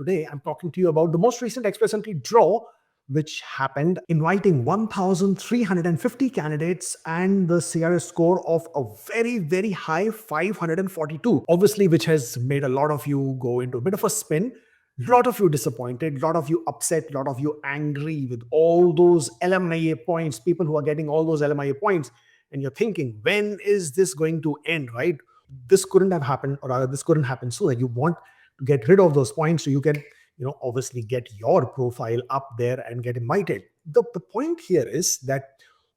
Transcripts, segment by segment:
today I'm talking to you about the most recent Express Entry draw, which happened, inviting 1,350 candidates and the CRS score of a very, very high 542. Obviously, which has made a lot of you go into a bit of a spin. A lot of you disappointed, a lot of you upset, a lot of you angry with all those LMIA points, people who are getting all those LMIA points. And you're thinking, when is this going to end, right? This couldn't have happened, or rather, this couldn't happen sooner. You want to get rid of those points so you can, obviously get your profile up there and get invited. The point here is that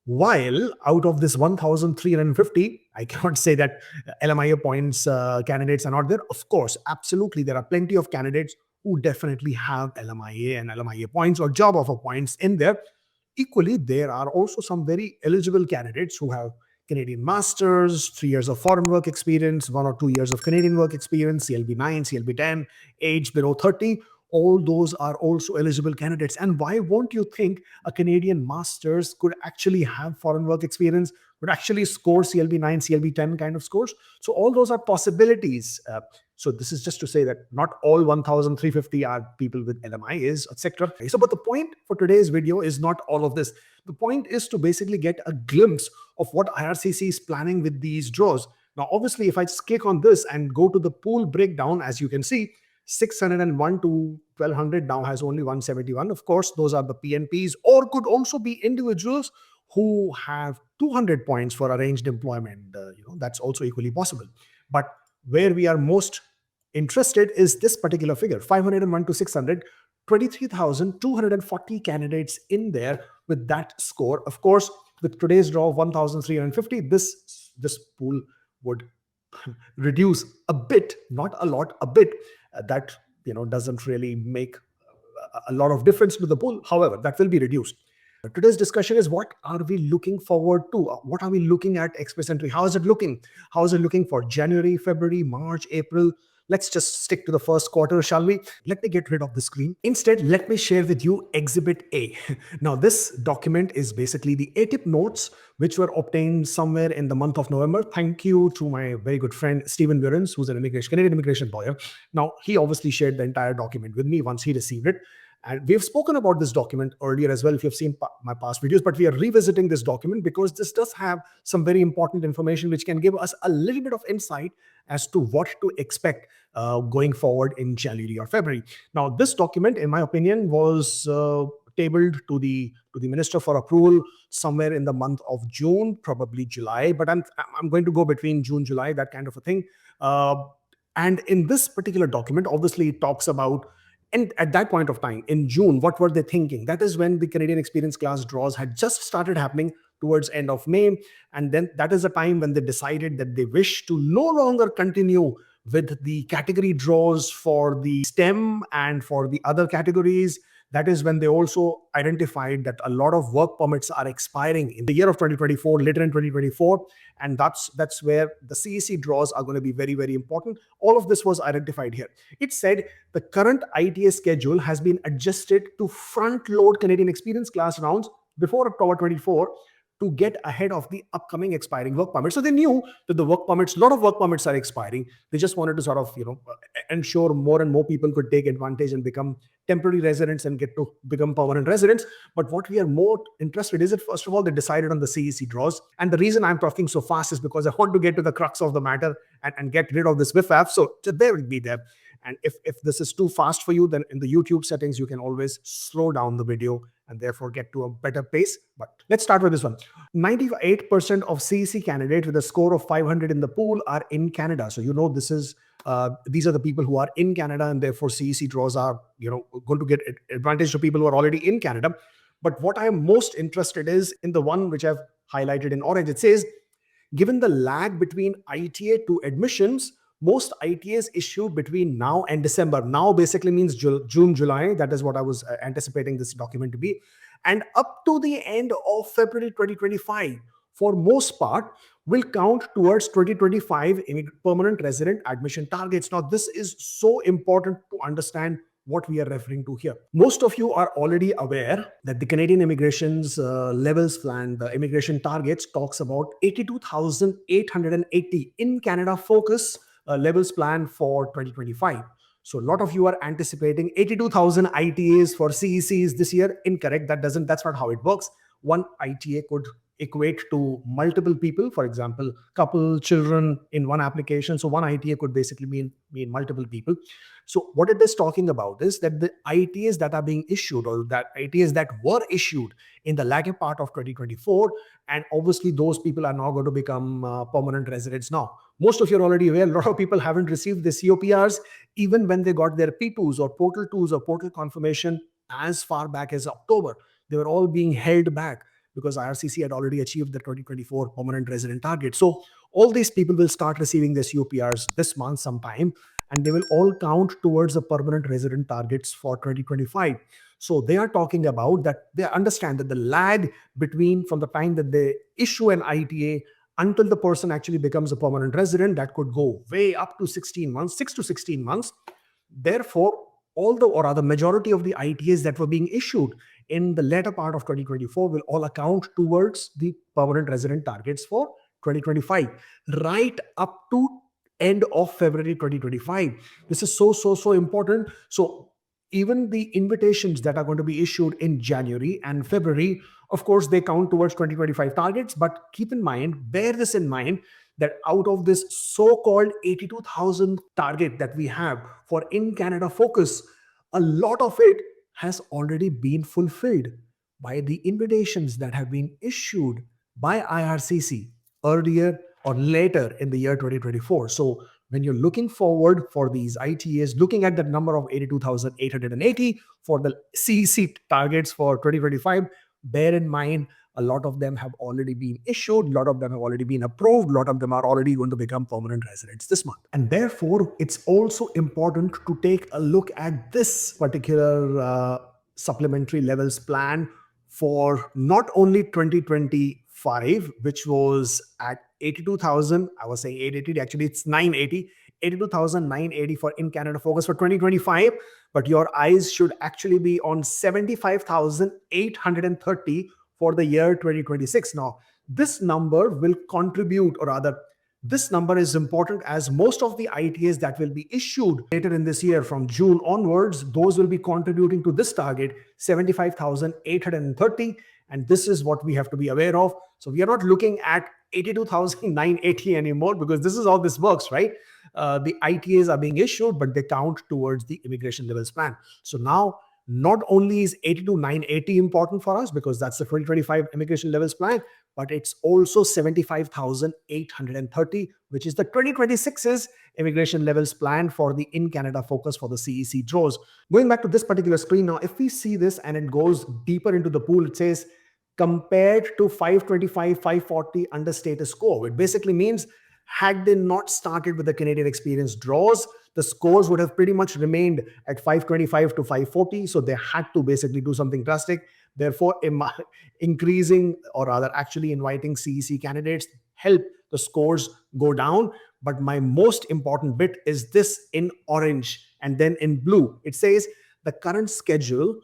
while out of this 1,350, I cannot say that LMIA points candidates are not there. Of course, absolutely, there are plenty of candidates who definitely have LMIA and LMIA points or job offer points in there. Equally, there are also some very eligible candidates who have Canadian Masters, 3 years of foreign work experience, 1 or 2 years of Canadian work experience, CLB 9, CLB 10, age below 30. All those are also eligible candidates. And why won't you think a Canadian Masters could actually have foreign work experience, could actually score CLB 9, CLB 10 kind of scores? So all those are possibilities. So this is just to say that not all 1,350 are people with LMIs, etc. So, but the point for today's video is not all of this. The point is to basically get a glimpse of what IRCC is planning with these draws. Now, obviously, if I just click on this and go to the pool breakdown, as you can see, 601 to 1,200 now has only 171. Of course, those are the PNPs, or could also be individuals who have 200 points for arranged employment. That's also equally possible. But where we are most interested is this particular figure, 501 to 600, 23,240 candidates in there with that score. Of course, with today's draw of 1,350, this pool would reduce a bit, not a lot, a bit. That doesn't really make a lot of difference to the pool. However, that will be reduced. Today's discussion is, what are we looking forward to? What are we looking at Express Entry? How is it looking? How is it looking for January, February, March, April? Let's just stick to the first quarter, shall we? Let me get rid of the screen. Instead, let me share with you Exhibit A. Now, this document is basically the ATIP notes, which were obtained somewhere in the month of November. Thank you to my very good friend, Stephen Burns, who's an Canadian immigration lawyer. Now, he obviously shared the entire document with me once he received it. And we've spoken about this document earlier as well, if you've seen my past videos, but we are revisiting this document because this does have some very important information which can give us a little bit of insight as to what to expect going forward in January or February. Now, this document, in my opinion, was tabled to the minister for approval somewhere in the month of June, probably July, but I'm going to go between June, July, that kind of a thing. And in this particular document, obviously, it talks about, and at that point of time, in June, what were they thinking? That is when the Canadian Experience class draws had just started happening towards end of May. And then that is the time when they decided that they wish to no longer continue with the category draws for the STEM and for the other categories. That is when they also identified that a lot of work permits are expiring in the year of 2024, later in 2024. And that's where the CEC draws are going to be very, very important. All of this was identified here. It said the current ITA schedule has been adjusted to front load Canadian Experience class rounds before October 24 to get ahead of the upcoming expiring work permits. So they knew that the work permits, a lot of work permits are expiring. They just wanted to sort of, ensure more and more people could take advantage and become temporary residents and get to become permanent residents. But what we are more interested is that, first of all, they decided on the CEC draws. And the reason I'm talking so fast is because I want to get to the crux of the matter and get rid of this whiff-aff. So there will be there. And if this is too fast for you, then in the YouTube settings, you can always slow down the video and therefore get to a better pace. But let's start with this one. 98% of CEC candidates with a score of 500 in the pool are in Canada. So this is these are the people who are in Canada, and therefore CEC draws are going to get advantage to people who are already in Canada. But what I am most interested is in the one which I've highlighted in orange. It says, given the lag between ITA to admissions, most ITAs issued between now and December. Now basically means June, July. That is what I was anticipating this document to be. And up to the end of February 2025, for most part, will count towards 2025 permanent resident admission targets. Now, this is so important to understand what we are referring to here. Most of you are already aware that the Canadian immigration's levels plan, the immigration targets, talks about 82,880 in Canada focus levels plan for 2025. So a lot of you are anticipating 82,000 ITAs for CECs this year. Incorrect. That's not how it works. One ITA could equate to multiple people, for example, couple, children in one application. So one ITA could basically mean multiple people. So what it is talking about is that the ITAs that are being issued, or that ITAs that were issued in the latter part of 2024, and obviously those people are now going to become permanent residents now. Most of you are already aware, a lot of people haven't received the COPRs even when they got their P2s or portal 2s or portal confirmation as far back as October. They were all being held back because IRCC had already achieved the 2024 permanent resident target. So all these people will start receiving their COPRs this month sometime, and they will all count towards the permanent resident targets for 2025. So they are talking about that. They understand that the lag between from the time that they issue an ITA until the person actually becomes a permanent resident, that could go way up to 16 months, 6 to 16 months. Therefore, all the, or rather majority of the ITAs that were being issued in the later part of 2024 will all account towards the permanent resident targets for 2025, right up to end of February 2025. This is so important. So even the invitations that are going to be issued in January and February, of course, they count towards 2025 targets. But keep in mind, bear this in mind, that out of this so-called 82,000 target that we have for in Canada focus, a lot of it has already been fulfilled by the invitations that have been issued by IRCC earlier or later in the year 2024. So when you're looking forward for these ITAs, looking at the number of 82,880 for the CEC targets for 2025, bear in mind a lot of them have already been issued, a lot of them have already been approved, a lot of them are already going to become permanent residents this month. And therefore, it's also important to take a look at this particular supplementary levels plan for not only 2025, which was at 82,000, I was saying 880, actually it's 980, 82,980 for in Canada focus for 2025, but your eyes should actually be on 75,830 for the year 2026. Now, this number will contribute, or rather, this number is important as most of the ITAs that will be issued later in this year from June onwards, those will be contributing to this target, 75,830. And this is what we have to be aware of. So we are not looking at 82,980 anymore, because this is how this works, right? The ITAs are being issued, but they count towards the immigration levels plan. So now, not only is 82,980 important for us because that's the 2025 immigration levels plan, but it's also 75,830, which is the 2026's immigration levels plan for the in Canada focus for the CEC draws. Going back to this particular screen now, if we see this and it goes deeper into the pool, it says compared to 525, 540 under status quo. It basically means had they not started with the Canadian experience draws, the scores would have pretty much remained at 525 to 540. So they had to basically do something drastic. Therefore, increasing, or rather actually inviting CEC candidates help the scores go down. But my most important bit is this in orange and then in blue. It says the current schedule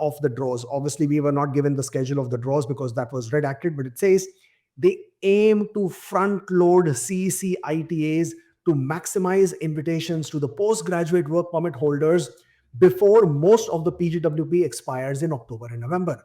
of the draws. Obviously, we were not given the schedule of the draws because that was redacted, but it says they aim to front load CEC ITAs to maximize invitations to the postgraduate work permit holders before most of the PGWP expires in October and November.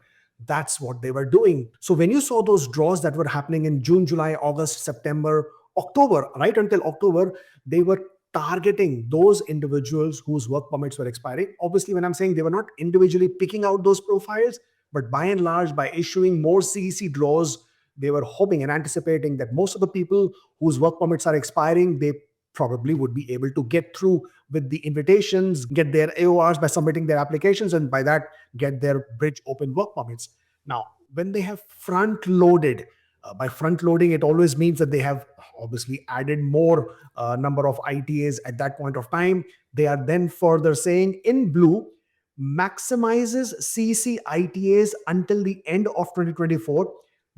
That's what they were doing. So when you saw those draws that were happening in June, July, August, September, October, right until October, they were targeting those individuals whose work permits were expiring. Obviously, when I'm saying they were not individually picking out those profiles, but by and large, by issuing more CEC draws, they were hoping and anticipating that most of the people whose work permits are expiring, they probably would be able to get through with the invitations, get their AORs by submitting their applications, and by that, get their bridge open work permits. Now, when they have front loaded, by front loading, it always means that they have obviously added more number of ITAs at that point of time. They are then further saying in blue, maximizes CC ITAs until the end of 2024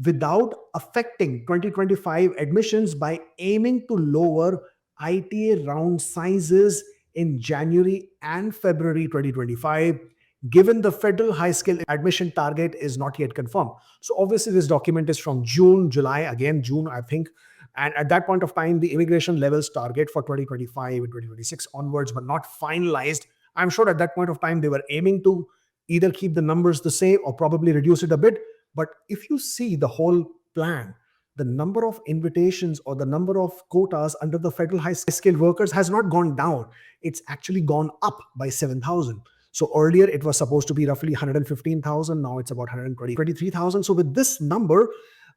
without affecting 2025 admissions by aiming to lower ITA round sizes in January and February 2025, given the federal high skill admission target is not yet confirmed. So obviously this document is from June, July, again June, I think, And at that point of time, the immigration levels target for 2025 and 2026 onwards were not finalized. I'm sure at that point of time, they were aiming to either keep the numbers the same or probably reduce it a bit. But if you see the whole plan, the number of invitations or the number of quotas under the federal high skilled workers has not gone down. It's actually gone up by 7,000. So earlier it was supposed to be roughly 115,000. Now it's about 123,000. So with this number,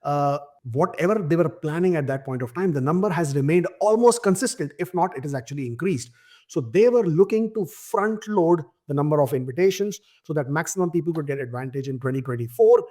uh, whatever they were planning at that point of time, the number has remained almost consistent. If not, it has actually increased. So they were looking to front load the number of invitations so that maximum people could get advantage in 2024.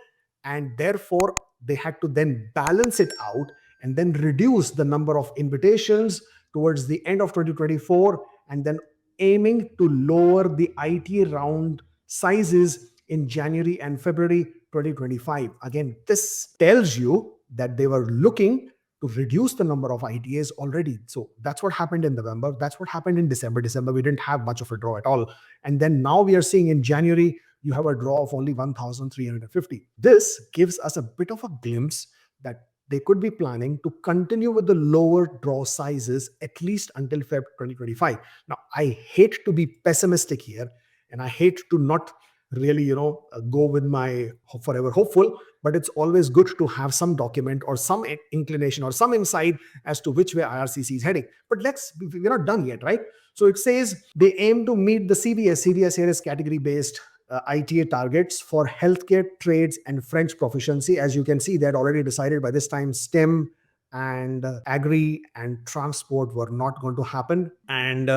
And therefore, they had to then balance it out and then reduce the number of invitations towards the end of 2024, and then aiming to lower the IT round sizes in January and February 2025. Again, this tells you that they were looking to reduce the number of ITAs already. So that's what happened in November. That's what happened in December. December, we didn't have much of a draw at all. And then now we are seeing in January, you have a draw of only 1,350. This gives us a bit of a glimpse that they could be planning to continue with the lower draw sizes at least until Feb 2025. Now, I hate to be pessimistic here, and I hate to not really, go with my forever hopeful, but it's always good to have some document or some inclination or some insight as to which way IRCC is heading. But we're not done yet, right? So it says they aim to meet the CBS. CBS here is category-based ITA targets for healthcare, trades, and French proficiency. As you can see, they had already decided by this time STEM and agri and transport were not going to happen. And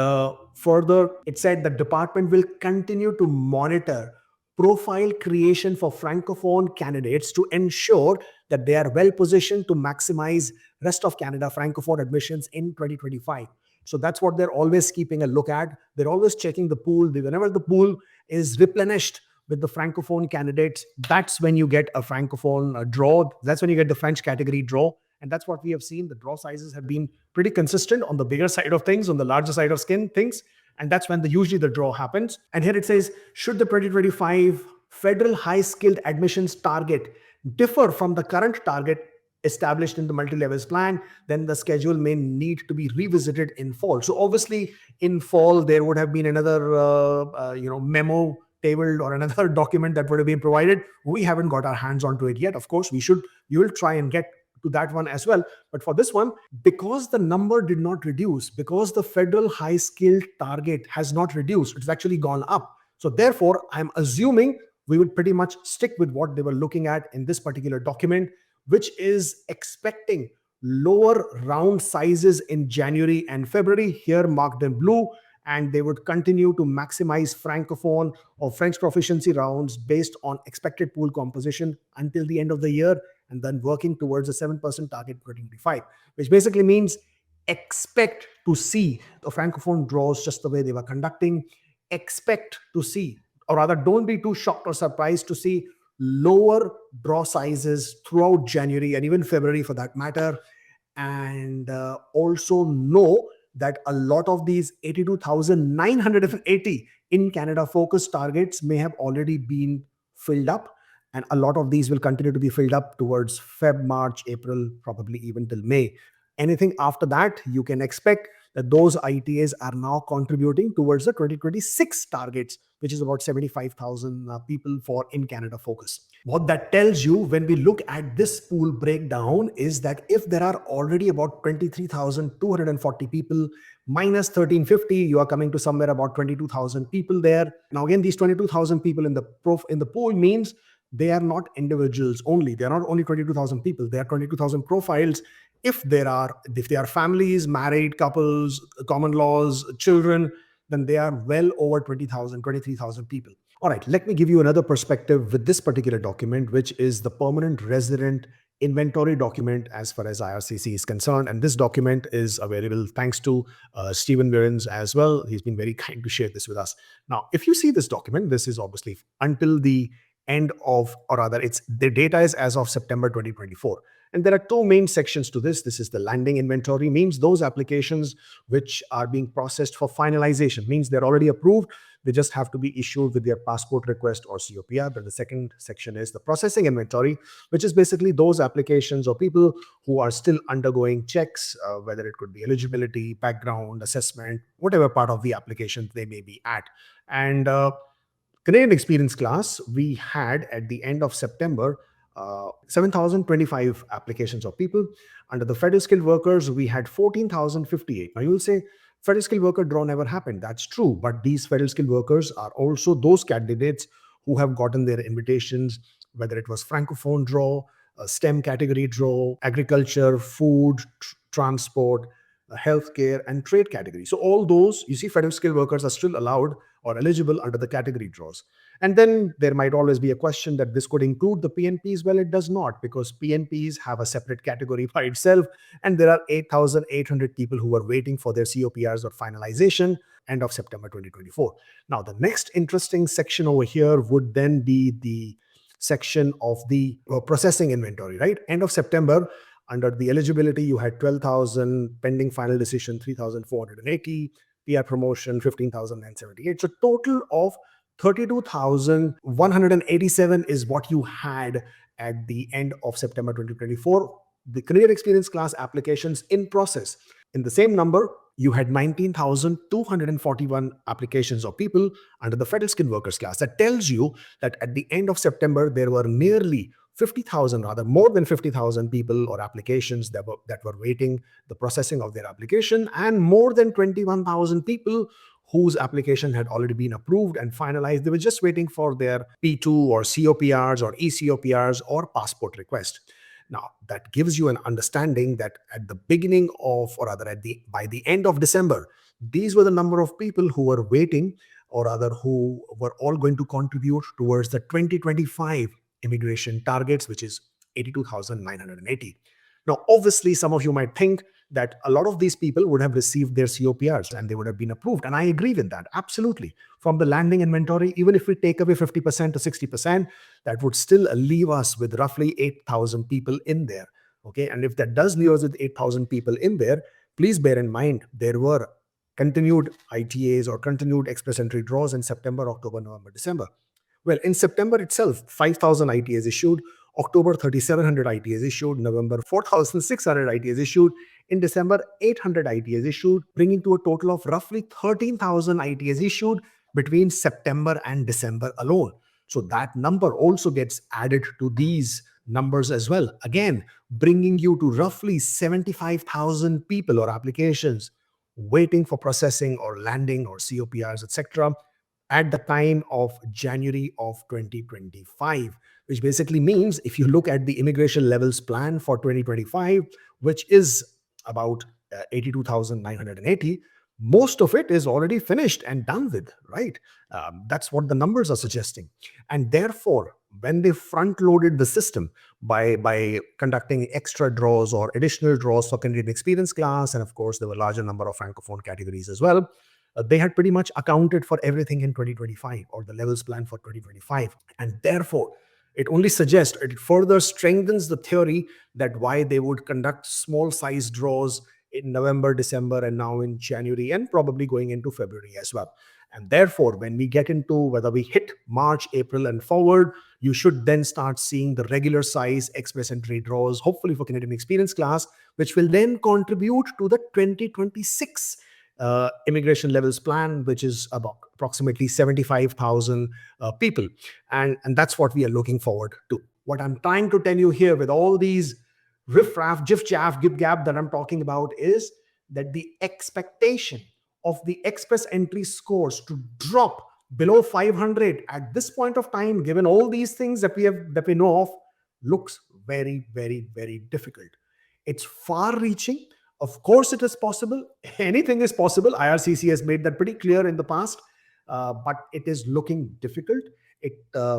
further, it said the department will continue to monitor profile creation for francophone candidates to ensure that they are well positioned to maximize rest of Canada francophone admissions in 2025. So that's what they're always keeping a look at. They're always checking the pool. Whenever the pool is replenished with the francophone candidates, that's when you get a francophone draw. That's when you get the French category draw. And that's what we have seen. The draw sizes have been pretty consistent on the bigger side of things, on the larger side of things. And that's when usually the draw happens. And here it says, should the 2025 federal high skilled admissions target differ from the current target established in the multi-levels plan, then the schedule may need to be revisited in fall. So obviously in fall, there would have been another memo tabled or another document that would have been provided. We haven't got our hands onto it yet. Of course, you will try and get to that one as well. But for this one, because the number did not reduce, because the federal high skilled target has not reduced, it's actually gone up. So therefore, I'm assuming we will pretty much stick with what they were looking at in this particular document, which is expecting lower round sizes in January and February, here marked in blue, and they would continue to maximize francophone or French proficiency rounds based on expected pool composition until the end of the year, and then working towards a 7% target for 2025, which basically means expect to see the francophone draws just the way they were conducting. Expect to see, or rather don't be too shocked or surprised to see lower draw sizes throughout January and even February for that matter. And also know that a lot of these 82,980 in Canada focus targets may have already been filled up. And a lot of these will continue to be filled up towards Feb, March, April, probably even till May. Anything after that, you can expect that those ITAs are now contributing towards the 2026 targets, which is about 75,000 people for in Canada focus. What that tells you when we look at this pool breakdown is that if there are already about 23,240 people minus 1,350, you are coming to somewhere about 22,000 people there. Now again, these 22,000 people in the pool means they are not individuals only. They are not only 22,000 people. They are 22,000 profiles. If they are families, married couples, common laws, children, then they are well over 20,000, 23,000 people. All right, let me give you another perspective with this particular document, which is the permanent resident inventory document as far as IRCC is concerned. And this document is available thanks to Stephen Wirens as well. He's been very kind to share this with us. Now, if you see this document, this is obviously until the end of, or rather, the data is as of September 2024. And there are two main sections to this. This is the landing inventory, means those applications which are being processed for finalization, means they're already approved. They just have to be issued with their passport request or COPR. But the second section is the processing inventory, which is basically those applications or people who are still undergoing checks, whether it could be eligibility, background, assessment, whatever part of the application they may be at. And Canadian experience class, we had at the end of September 7,025 applications of people. Under the federal skilled workers, we had 14,058. Now you'll say, federal skilled worker draw never happened. That's true. But these federal skilled workers are also those candidates who have gotten their invitations, whether it was Francophone draw, a STEM category draw, agriculture, food, transport, healthcare, and trade category. So all those, you see, federal skilled workers are still allowed or eligible under the category draws. And then there might always be a question that this could include the PNPs. Well, it does not, because PNPs have a separate category by itself. And there are 8,800 people who are waiting for their COPRs or finalization end of September 2024. Now, the next interesting section over here would then be the section of the processing inventory, right? End of September, under the eligibility, you had 12,000, pending final decision 3,480, PR promotion 15,978. So total of 32,187 is what you had at the end of September 2024. The career experience class applications in process. In the same number, you had 19,241 applications of people under the federal skilled workers class. That tells you that at the end of September, there were nearly 50,000, rather more than 50,000 people or applications that were waiting the processing of their application, and more than 21,000 people whose application had already been approved and finalized. They were just waiting for their P2 or COPRs or ECOPRs or passport request. Now, that gives you an understanding that at the beginning of, or rather by the end of December, these were the number of people who were waiting, or rather who were all going to contribute towards the 2025 immigration targets, which is 82,980. Now, obviously, some of you might think that a lot of these people would have received their COPRs and they would have been approved. And I agree with that, absolutely. From the landing inventory, even if we take away 50% to 60%, that would still leave us with roughly 8,000 people in there. Okay, and if that does leave us with 8,000 people in there, please bear in mind there were continued ITAs or continued express entry draws in September, October, November, December. Well, in September itself, 5,000 ITAs issued, October 3,700 ITAs issued, November 4,600 ITAs issued, in December 800 ITAs issued, bringing to a total of roughly 13,000 ITAs issued between September and December alone. So that number also gets added to these numbers as well. Again, bringing you to roughly 75,000 people or applications waiting for processing or landing or COPRs, etc., at the time of January of 2025, which basically means if you look at the immigration levels plan for 2025, which is about 82,980, most of it is already finished and done with, right? That's what the numbers are suggesting. And therefore, when they front-loaded the system by conducting extra draws or additional draws for Canadian experience class, and of course, there were a larger number of Francophone categories as well, they had pretty much accounted for everything in 2025 or the levels plan for 2025. And therefore, it only suggests, it further strengthens the theory that why they would conduct small size draws in November, December, and now in January, and probably going into February as well. And therefore, when we get into whether we hit March, April, and forward, you should then start seeing the regular size express entry draws, hopefully for Canadian experience class, which will then contribute to the 2026 immigration levels plan, which is about approximately 75,000 people. And that's what we are looking forward to. What I'm trying to tell you here with all these riff-raff, jiff-jaff, gib-gab that I'm talking about is that the expectation of the express entry scores to drop below 500 at this point of time, given all these things that we know of, looks very, very, very difficult. It's far-reaching. Of course, it is possible. Anything is possible. IRCC has made that pretty clear in the past, but it is looking difficult. It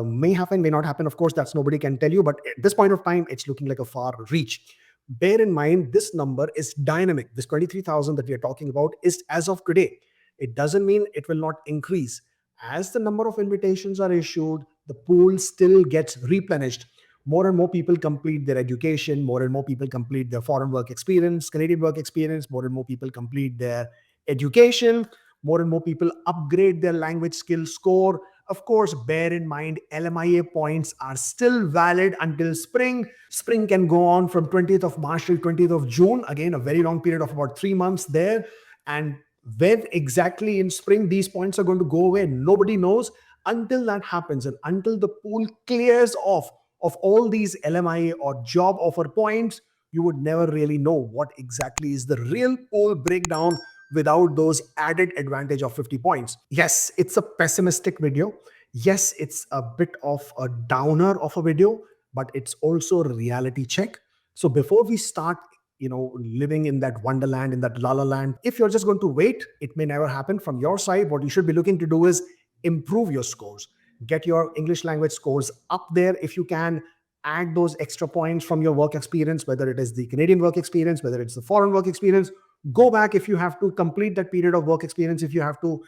may happen, may not happen. Of course, that's nobody can tell you. But at this point of time, it's looking like a far reach. Bear in mind, this number is dynamic. This 23,000 that we are talking about is as of today. It doesn't mean it will not increase. As the number of invitations are issued, the pool still gets replenished. More and more people complete their education, more and more people complete their foreign work experience, Canadian work experience, more and more people complete their education, More and more people upgrade their language skill score. Of course, bear in mind, LMIA points are still valid until spring. Spring can go on from 20th of March till 20th of June. Again, a very long period of about 3 months there. And when exactly in spring these points are going to go away, nobody knows. Until that happens and until the pool clears off of all these LMIA or job offer points, you would never really know what exactly is the real pool breakdown without those added advantage of 50 points. Yes, it's a pessimistic video. Yes, it's a bit of a downer of a video, but it's also a reality check. So before we start, living in that wonderland, in that la la land, if you're just going to wait, it may never happen. From your side, what you should be looking to do is improve your scores, get your English language scores up there if you can. Add those extra points from your work experience, whether it is the Canadian work experience, whether it's the foreign work experience. Go back if you have to complete that period of work experience, if you have to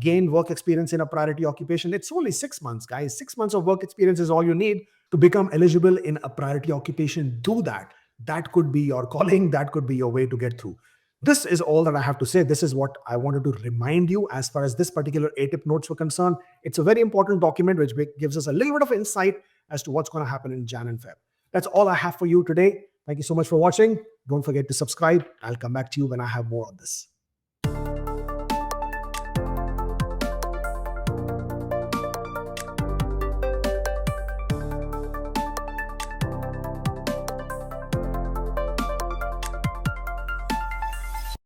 gain work experience in a priority occupation. It's only 6 months, guys. 6 months of work experience is all you need to become eligible in a priority occupation. Do that. That could be your calling. That could be your way to get through. This is all that I have to say. This is what I wanted to remind you as far as this particular ATIP notes were concerned. It's a very important document which gives us a little bit of insight as to what's going to happen in Jan and Feb. That's all I have for you today. Thank you so much for watching. Don't forget to subscribe. I'll come back to you when I have more on this.